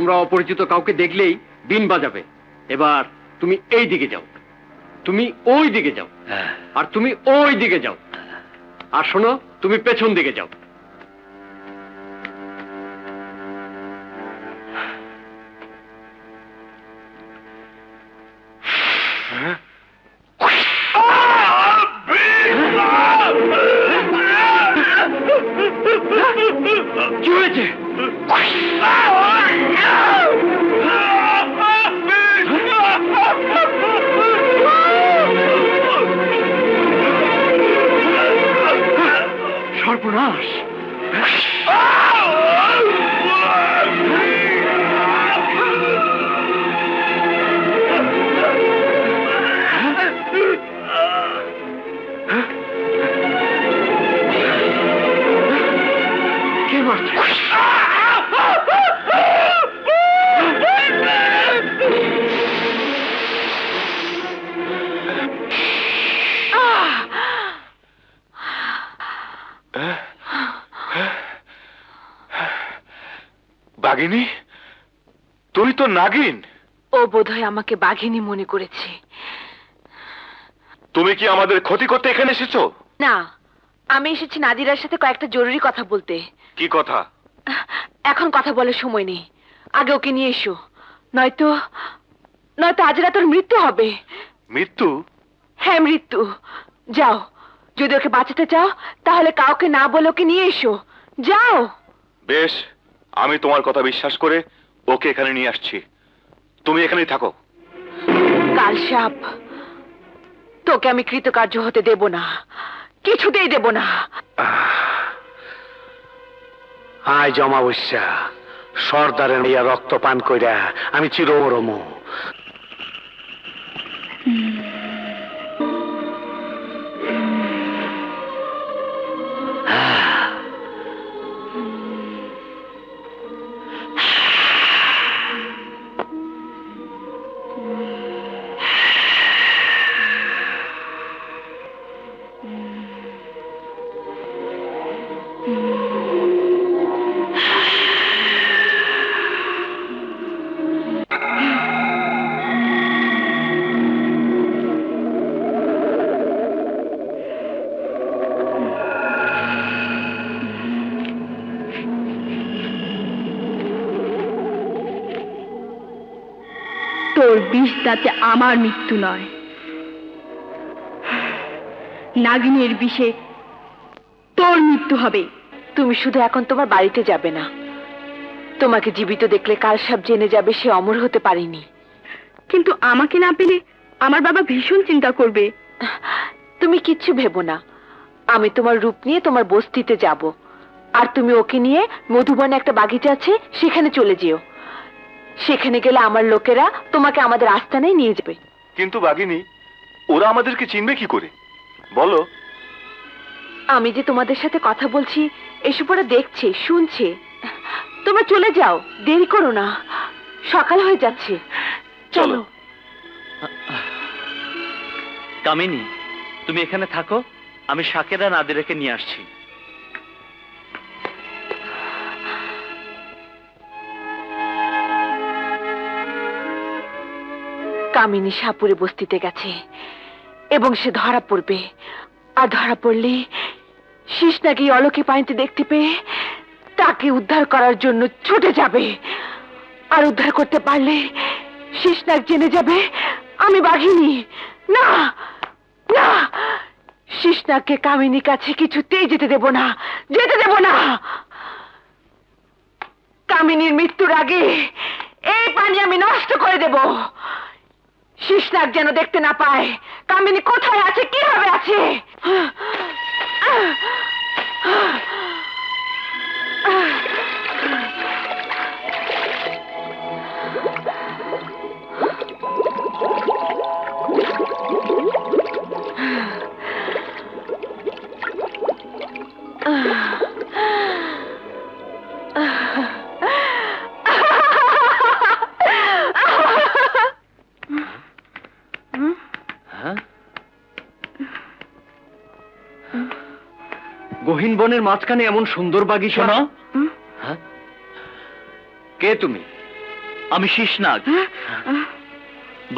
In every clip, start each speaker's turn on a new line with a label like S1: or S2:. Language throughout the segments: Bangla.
S1: তোমরা অপরিচিত কাউকে দেখলেই বিন বাজাবে। এবার তুমি এই দিকে যাও, তুমি ওই দিকে যাও, আর তুমি ওই দিকে যাও, আর শোনো তুমি পেছন দিকে যাও। কি হয়েছে? সর্বনাশ! কে মারছে?
S2: বাঘিনী, তুই তো নাগিন।
S3: ও বোধহয় আমাকে বাঘিনী মনে করেছে।
S2: তুমি কি আমাদের ক্ষতি করতে এখানে এসেছো?
S3: না, আমি এসেছি নাদিরার সাথে কয়েকটা জরুরি কথা বলতে।
S2: কি কথা?
S3: এখন কথা বলার সময় নেই, আগে ওকে নিয়ে এসো, নয়তো নয়তো আজ রাত ওর মৃত্যু হবে।
S2: মৃত্যু?
S3: হ্যাঁ, মৃত্যু। যাও, যদি ওকে বাঁচাতে চাও তাহলে কাউকে না বলে ওকে নিয়ে এসো, যাও।
S2: বেশ, আমি তোমার কথা বিশ্বাস করে ওকে এখানে নিয়ে আসছি। তুমি এখানেই থাকো।
S3: কাল সাপ, তোকে আমি কৃতকার্য হতে দেব না, কিছুতেই দেব না।
S4: আজ অমাবস্যা, সর্দারের মেয়া রক্তপান কইরা আমি চিরমরম।
S5: তোর বিষ তাতে আমার মৃত্যু নয়, নাগিনের বিষে তোর মৃত্যু হবে।
S3: তুমি শুধু এখন তোমার বাড়িতে যাবে না, তোমাকে জীবিত দেখলে কাল সাপ জেনে যাবে সে অমর হতে পারেনি।
S5: কিন্তু আমাকে না পেলে আমার বাবা ভীষণ চিন্তা করবে।
S3: তুমি কিচ্ছু ভেবো না, আমি তোমার রূপ নিয়ে তোমার বস্তিতে যাব, আর তুমি ওকে নিয়ে মধুবনে একটা বাগিচা আছে সেখানে চলে যেও। সেখানে গেলে আমার লোকেরা তোমাকে আমাদের আস্তানায় নিয়ে যাবে।
S2: কিন্তু বাঘিনী, ওরা আমাদেরকে চিনবে কি করে বলো?
S3: আমি যে তোমাদের সাথে কথা বলছি এসব ওরা দেখছে, শুনছে। তোমরা চলে যাও, দেরি করো না, সকাল হয়ে যাচ্ছে। চলো।
S6: কামিনী, তুমি এখানে থাকো, আমি শাকেরা নাদিরাকে নিয়ে আসছি।
S3: কামিনী সাপুরে বস্তিতে গেছে এবং সে ধরা পড়বে, আর ধরা পড়লে শিশনাকে অলকে পানিতে দেখতে পেয়ে তাকে উদ্ধার করার জন্য ছুটে যাবে, আর উদ্ধার করতে পারলে শিশনাক জেনে যাবে আমি বাঘিনী। না না, শিশনাককে কামিনীর কাছে কিছুতেই যেতে দেব না, যেতে দেব না। কামিনীর মৃত্যুর আগে এই পানি আমি নষ্ট করে দেব। শিশনাক যেন দেখতে না পায় কামিনী কোথায় আছে, কিভাবে আছে।
S1: গহীন বনের মাঝখানে এমন সুন্দর বাগিচা। কে তুমি?
S6: আমি শীষনাগ।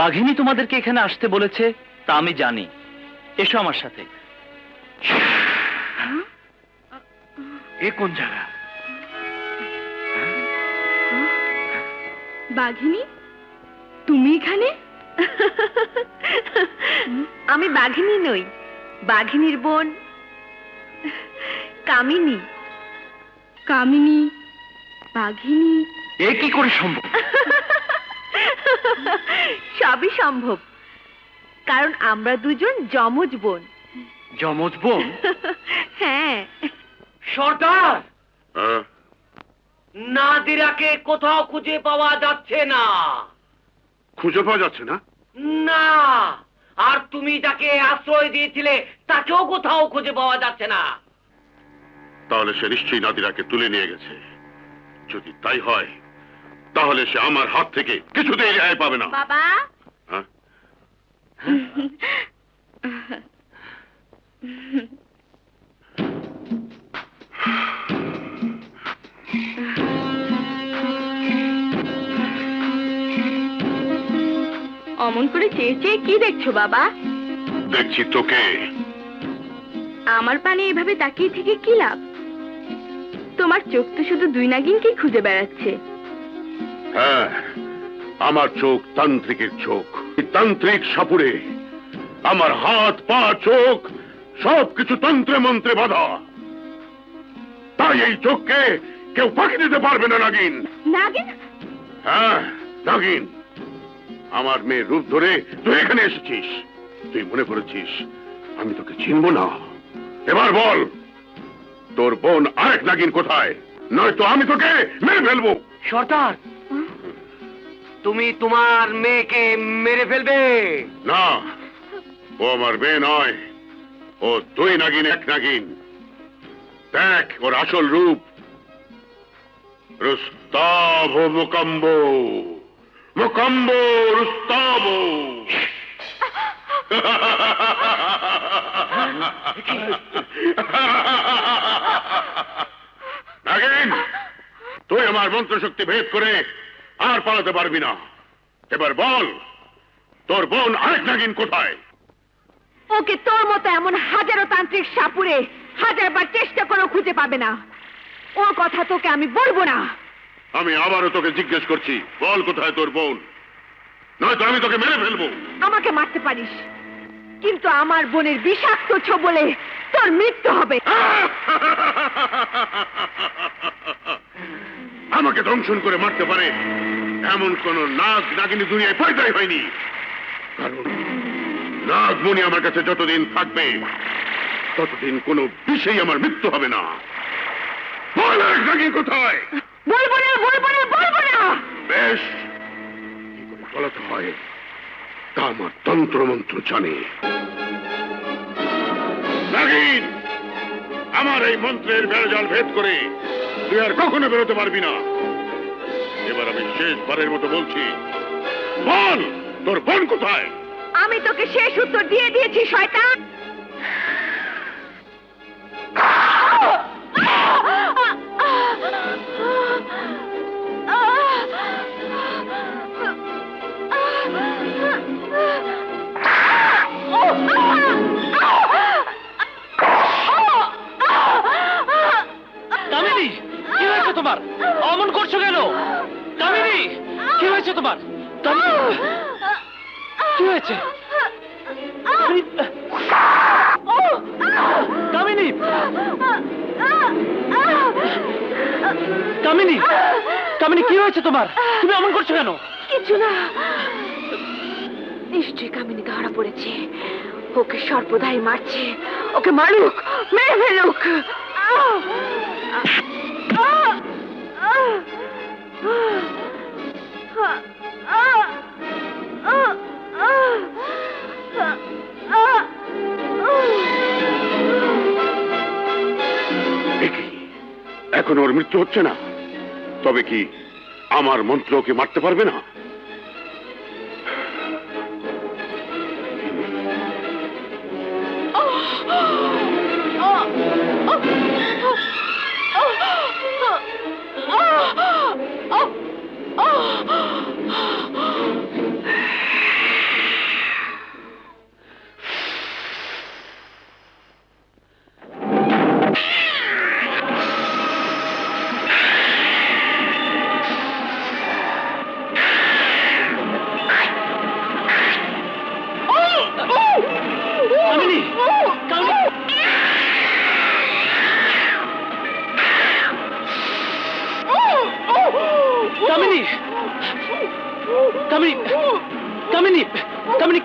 S6: বাঘিনী তোমাদেরকে এখানে আসতে বলেছে তা আমি জানি। এসো আমার সাথে।
S4: এ কোন জায়গা?
S5: বাঘিনী, তুমি এখানে?
S3: আমি বাঘিনী নই, বাঘিনীর বোন কামিনী।
S5: কামিনী, বাঘিনী,
S4: এ কি করে সম্ভব?
S3: সবই সম্ভব, কারণ আমরা দুজন যমজ বোন।
S4: যমজ বোন?
S3: হ্যাঁ।
S1: সর্দার, নাদিরাকে কোথাও খুঁজে পাওয়া যাচ্ছে না।
S2: খুঁজে পাওয়া যাচ্ছে না?
S1: না, আর তুমি যাকে আশ্রয় দিয়েছিলে তাকেও কোথাও খুঁজে পাওয়া যাচ্ছে না।
S2: তাহলে সে নিশ্চয়ই নাদিরাকে তুলে নিয়ে গেছে। যদি তাই হয় তাহলে সে আমার হাত থেকে কিছুতেই রেহাই পাবে না।
S3: বাবা,
S2: হ্যাঁ?
S5: অমন করে চেয়ে চেয়ে কি দেখছো বাবা?
S2: দেখছি তোকে।
S5: আমার পানে এভাবে তাকিয়ে থেকে কি লাভ? তোমার চোখ তো শুধু দুই নাগিনকে খুঁজে বেড়াচ্ছে।
S2: হ্যাঁ, আমার চোখ তান্ত্রিকের চোখ। এই তান্ত্রিক সাপুড়ে আমার হাত পা চোখ সবকিছু তন্ত্রে মন্ত্রে বাঁধা। তাই এই চোখকে কেউ ফাঁকি দিতে পারবে না। নাগিন,
S5: নাগিন?
S2: হ্যাঁ নাগিন, আমার মেয়ের রূপ ধরে তুই এখানে এসেছিস। তুই মনে করেছিস আমি তোকে চিনব না? এবার বল, তোর বোন আরেক নাগিন কোথায়? নয়তো আমি তোকে মেরে ফেলবো।
S1: সর্দার, তুমি তোমার মেয়েকে মেরে ফেলবে?
S2: না, ও আমার মেয়ে নয়, ও দুই নাগিন এক নাগিন। দেখ ওর আসল রূপ। রুস্তাভ মুকাম্ব, মুকাম্ব রুস্তাভ। নাগিন, তুই আমার মন্ত্রশক্তি ভেদ করে আর পালাতে পারবি না। এবার বল, তোর বোন আরেক নাগিন কোথায়?
S3: ওকে তোর মতো এমন হাজারো তান্ত্রিক সাপুরে হাজারবার চেষ্টা করেও খুঁজে পাবে না। ওর কথা তোকে আমি বলবো না।
S2: আমি আবারও তোকে জিজ্ঞেস করছি, বল কোথায় তোর বোন, নয়তো আমি তোকে মেরে ফেলবো।
S3: আমাকে মারতে পারিস, কিন্তু আমার বোনের বিষাক্ত ছোবলে তোর মৃত্যু হবে।
S2: আমাকে দংশন করে মারতে পারে এমন কোন নাগ নাগিনী দুনিয়ায় পয়দাই হয়নি। কারণ নাগমণি আমার কাছে যতদিন থাকবে ততদিন কোনো বিষয় আমার মৃত্যু হবে না। বল আরেক নাগিন কোথায়?
S3: বলবো না, বলবো না, বলবো না।
S2: বেশ, কি করে বলাতে হয় তা আমার তন্ত্রমন্ত্র জানে। নাগিন, আমার এই মন্ত্রের বেড়াজাল ভেদ করে তুই আর কখনো বেরোতে পারবি না। এবার আমি শেষবারের মতো বলছি, বল তোর বোন কোথায়?
S3: আমি তোকে শেষ উত্তর দিয়ে দিয়েছি শয়তান।
S6: কামিনী, কি হয়েছে তোমার? অমন করছো কেন? কামিনী, কি হয়েছে তোমার? কামিনী, কি হয়েছে? কামিনী, কামিনী, কামিনী, কি হয়েছে তোমার? তুমি অমন করছো কেন?
S3: কিছু না, নিশ্চয়ই কামিনী ধরা পড়েছে। ওকে সর্বদাই মারছে। ওকে মারুক, মেরে ফেলুক।
S2: এখন ওর মৃত্যু হচ্ছে না, তবে কি আমার মন্ত্র ওকে মারতে পারবে না?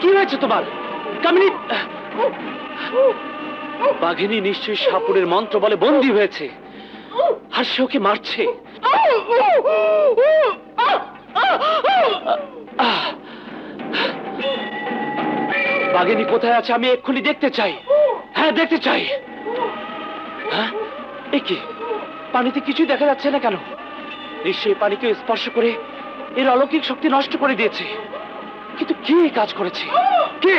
S6: কি হয়েছে তোমার? কামিনী, বাঘিনী নিশ্চয়ই সাপুরের মন্ত্র বলে বন্দী হয়েছে, আর সে ওকে মারছে। বাঘিনী কোথায় আছে আমি এক্ষুনি দেখতে চাই। হ্যাঁ, দেখতে চাই। হ্যাঁ, এ কি, পানিতে কিছুই দেখা যাচ্ছে না কেন? নিশ্চয়ই পানিকে স্পর্শ করে এর অলৌকিক শক্তি নষ্ট করে দিয়েছে। কিন্তু কে কাজ করেছে? কে?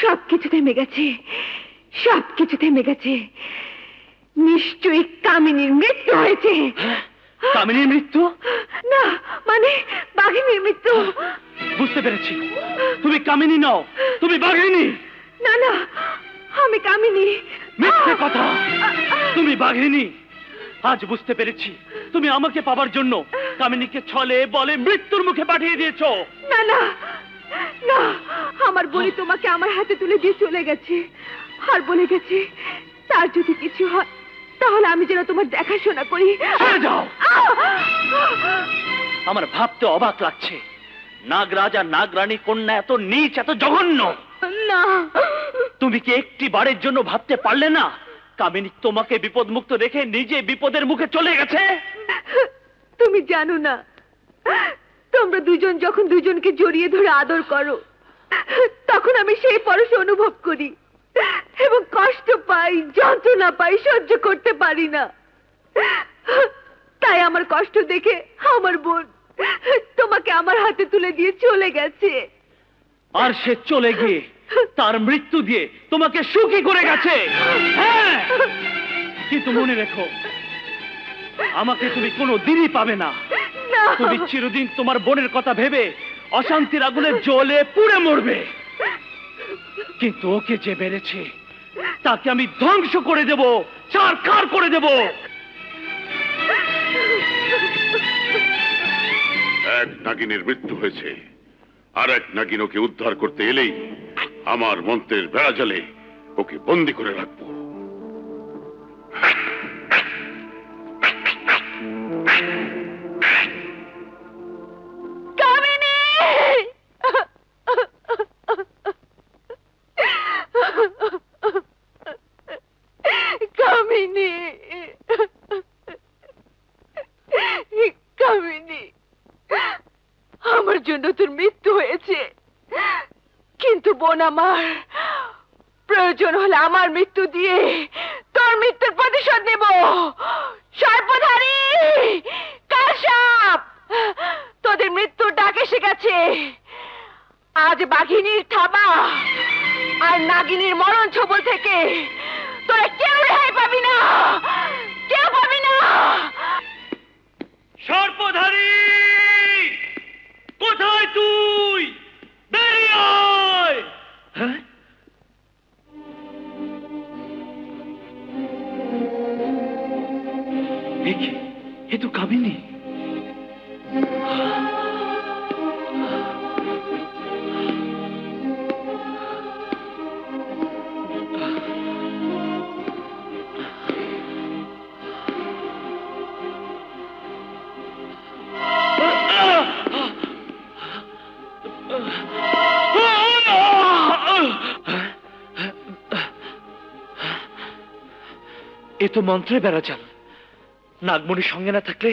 S3: সবকিছু থেমে গেছে, সবকিছু থেমে গেছে। নিশ্চয়ই কামিনীর মৃত্যু হয়েছে।
S6: কামিনীর মৃত্যু?
S3: না, মানে বাঘিনীর মৃত্যু।
S6: বুঝতে পেরেছি, তুমি কামিনী নও, তুমি বাঘিনী।
S3: না না, আমি কামিনী।
S6: মিথ্যে কথা, তুমি বাঘিনী। আজ বুঝতে পেরেছি, তুমি আমাকে পাবার জন্য কামিনীকে ছলে বলে মৃত্যুর মুখে পাঠিয়ে দিয়েছো।
S3: না না না, আমার বলি তোমাকে আমার হাতে তুলে দিয়ে চলে গেছে, আর বলে গেছে তার যদি কিছু হয় তাহলে আমি যেন তোমার দেখাশোনা করি।
S6: সরে যাও। আমার ভাবতে অবাক লাগছে, নাগরাজ আর নাগরানী কন্যা এত নীচ, এত জঘন্য।
S3: না,
S6: তুমি কি একটি বারের জন্য ভাবতে পারলে না কামিনী তোমাকে বিপদ মুক্ত রেখে নিজে বিপদের মুখে চলে গেছে?
S3: তুমি জানো না, তোমরা দুজন যখন দুজনকে জড়িয়ে ধরে আদর করো তখন আমি সেই পরশ অনুভব করি এবং কষ্ট পাই, যন্ত্রণা পাই, সহ্য করতে পারি না। তাই আমার কষ্ট দেখে আমার বোন তোমাকে আমার হাতে তুলে দিয়ে চলে গেছে।
S6: আর সে চলে গিয়ে তার মৃত্যু দিয়ে তোমাকে সুখী করে গেছে। হ্যাঁ, কিন্তু মনে রেখো, আমাকে তুমি কোনো দিনই পাবে না। তুমি চিরদিন তোমার বোনের কথা ভেবে অশান্তির আগুনে জ্বলে পুড়ে মরবে। কিন্তু ওকে যে বেড়েছে তাকে আমি ধ্বংস করে দেব, ছারখার করে দেব।
S2: এক নাগিনের মৃত্যু হয়েছে, আর এক নাগিন ওকে উদ্ধার করতে এলেই আমার মন্ত্রের বেড়াজালে ওকে বন্দি করে রাখবো।
S3: কামিনী, কামিনী, আমার জন্য তোর মৃত্যু হয়েছে, কিন্তু বোন আমার, প্রয়োজন হলে আমার মৃত্যু দিয়ে তোর মৃত্যুর প্রতিশোধ নেব। সর্পধারী, কাশ্যপ, তোদের মৃত্যুর ডাক এসে গেছে। আজ বাঘিনীর থাবা আর নাগিনীর মরণ ছবল থেকে তোরা কেউ রেহাই পাবি না, কেউ পাবি না।
S6: সর্পধারী, কোথায় তুই? বেরিয়ে আয়। হ্যাঁ, এ তো কামিনী। এ তো মন্ত্রে বেড়াজাল। নাগমণির সঙ্গে না থাকলে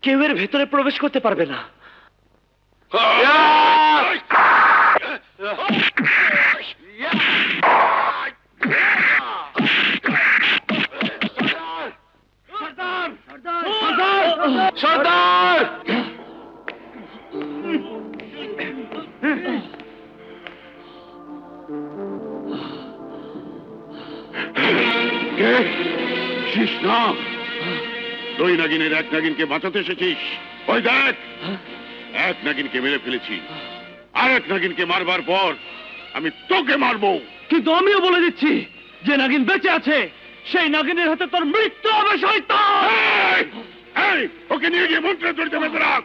S6: কেউ এর ভেতরে প্রবেশ করতে পারবে না।
S2: সর্দার! কে? শিস না, দুই নাগিনের এক নাগিনকে বাঁচাতে এসেছিস। ওই দেখ, এক নাগিনকে মেরে ফেলেছি, আর এক নাগিনকে মারবার পর আমি তোকে মারবো।
S6: কিন্তু আমিও বলে দিচ্ছি, যে নাগিন বেঁচে আছে সেই নাগিনের হাতে তোর মৃত্যু হবে। শয়তান!
S2: এই, ওকে নিয়ে গিয়ে মন্ত্রের জড়িত বেঁধে রাখ।